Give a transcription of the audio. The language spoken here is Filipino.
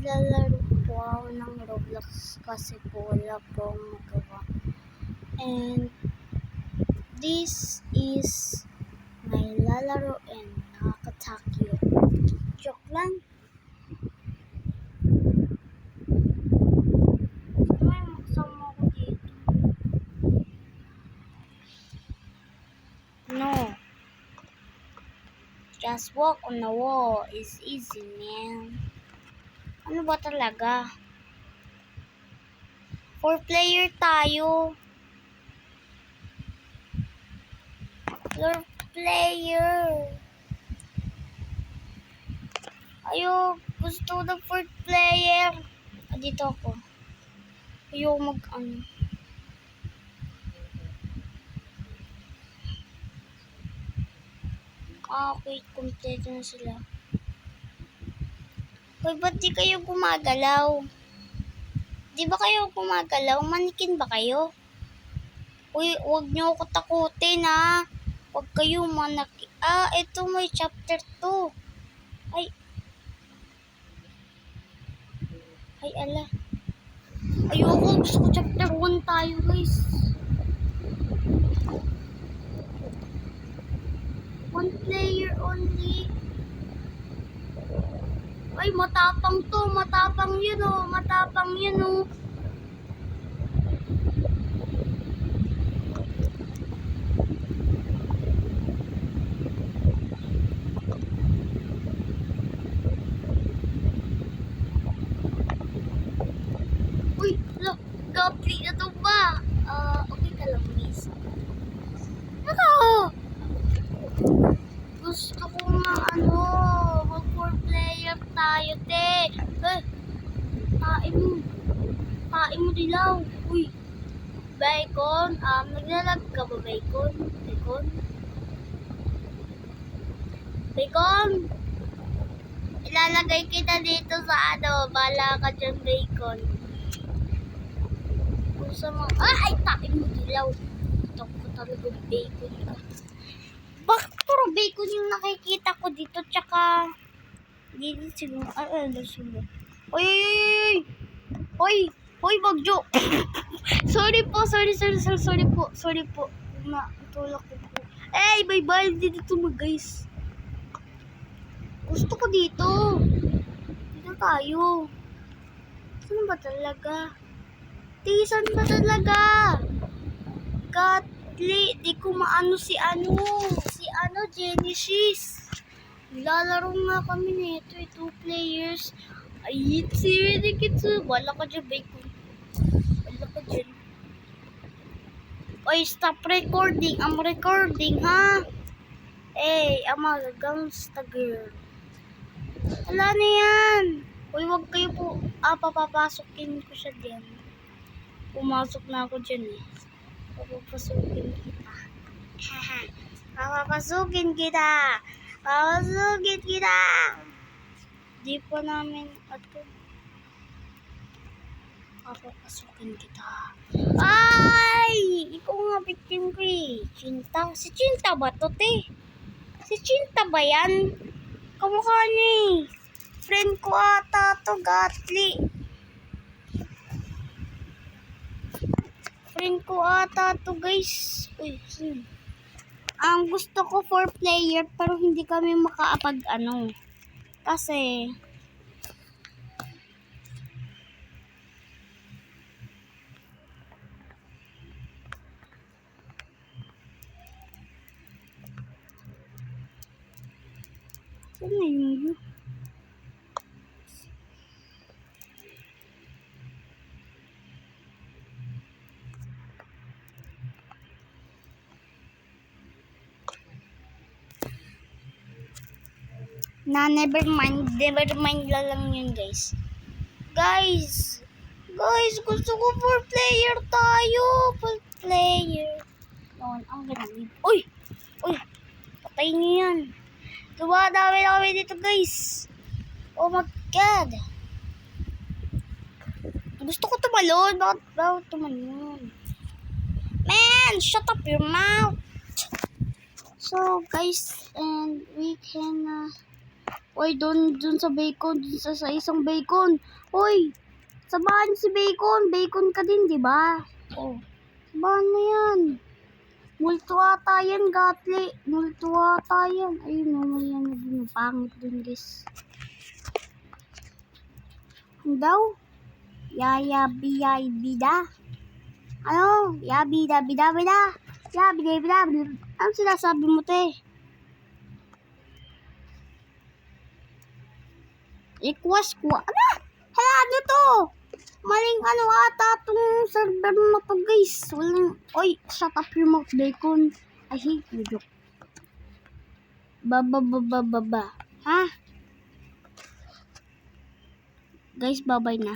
maglalaro po ako ng Roblox kasi po wala po akong magawa. And this is my lalaro and nakakatakyo. Joke lang. May magsama ko dito. No. Just walk on the wall is easy, man. Ano ba talaga? 4-player tayo. 4-player. Ayo, gusto ng 4th player. Dito ako. Ayo mag-ano. Okay, kompleto na sila. Hoy, ba't di kayo gumagalaw? Di ba kayo gumagalaw? Manikin ba kayo? Uy, huwag niyo ako takutin, ha? Huwag kayo manaki... ito may chapter 2. Ay, ala. Ayoko, gusto ko chapter 1 tayo, guys. 1 player only. Ay, matapang to. Matapang yun, oh. Matapang yun, oh. Uy, look. Complete na to ba? Okay ka lang, miss. Ano? Gusto ko nga, mag 4-player tayo, te. Tain mo dilaw. Uy, Bacon, naglalag ka ba, Bacon? Bacon? Ilalagay kita dito sa bala ka dyan, Bacon. Gusto mo, ay, tain mo dilaw. Ito ko talaga, Bacon ka. Bakit puro Bacon yung nakikita ko dito, tsaka dito siguro, siguro. Hoy, Bagjo. Sorry po. Natulak ko po. Bye. Dito mo, guys. Gusto ko dito. Dito tayo. Saan ba talaga? Saan ba talaga? Gatli, di ko maano si Genesis. Lalaro nga kami nito, 2 players. Ay, really kitsu. Wala ka dyan, Bacon. Wala ka dyan. Oy, stop recording. I'm recording, ha? I'm a gangsta girl. Wala na yan. Uy, wag kayo po. Papapasukin ko siya dyan. Pumasok na ako dyan, eh. Papapasukin kita. Di pa namin papapasukin kita. Ay! Ikaw nga victim ko, eh. Chinta? Si Chinta ba to, te? Si Chinta ba yan? Kamukha niya, eh. Friend ko ata to, Gatli. Friend ko ata to, guys. Uy, ang gusto ko 4-player pero hindi kami makaapag kasi saan na yung never mind lang yun, guys. Guys, gusto ko 4-player tayo. 4-player. Noon, ang ganun. Uy, patay niyo yan. Dumadami na kami dito, guys. Oh my God. Gusto ko tumalon. Bakit tumalon? Man, shut up your mouth. So, guys, and we can Oy, dun sa bacon, sa isang bacon. Oy, sabahan si bacon. Bacon ka din, di ba? Oh, sabahan mo yan. Multo ata yan, Gatli. Multo ata yan. Ayun, mamaya na din. Pangit dun, guys. Ano daw? Yaya biyay bida. Ano? Yabida bida bida. Yabida bida bida. Ano sinasabi mo, te? Request ko. Ano? Hala, ano to? Maling ano ata itong server na to, guys. Walang, oy, shut up your mouth, bacon. I hate you, joke. Ba. Ha? Guys, bye-bye na.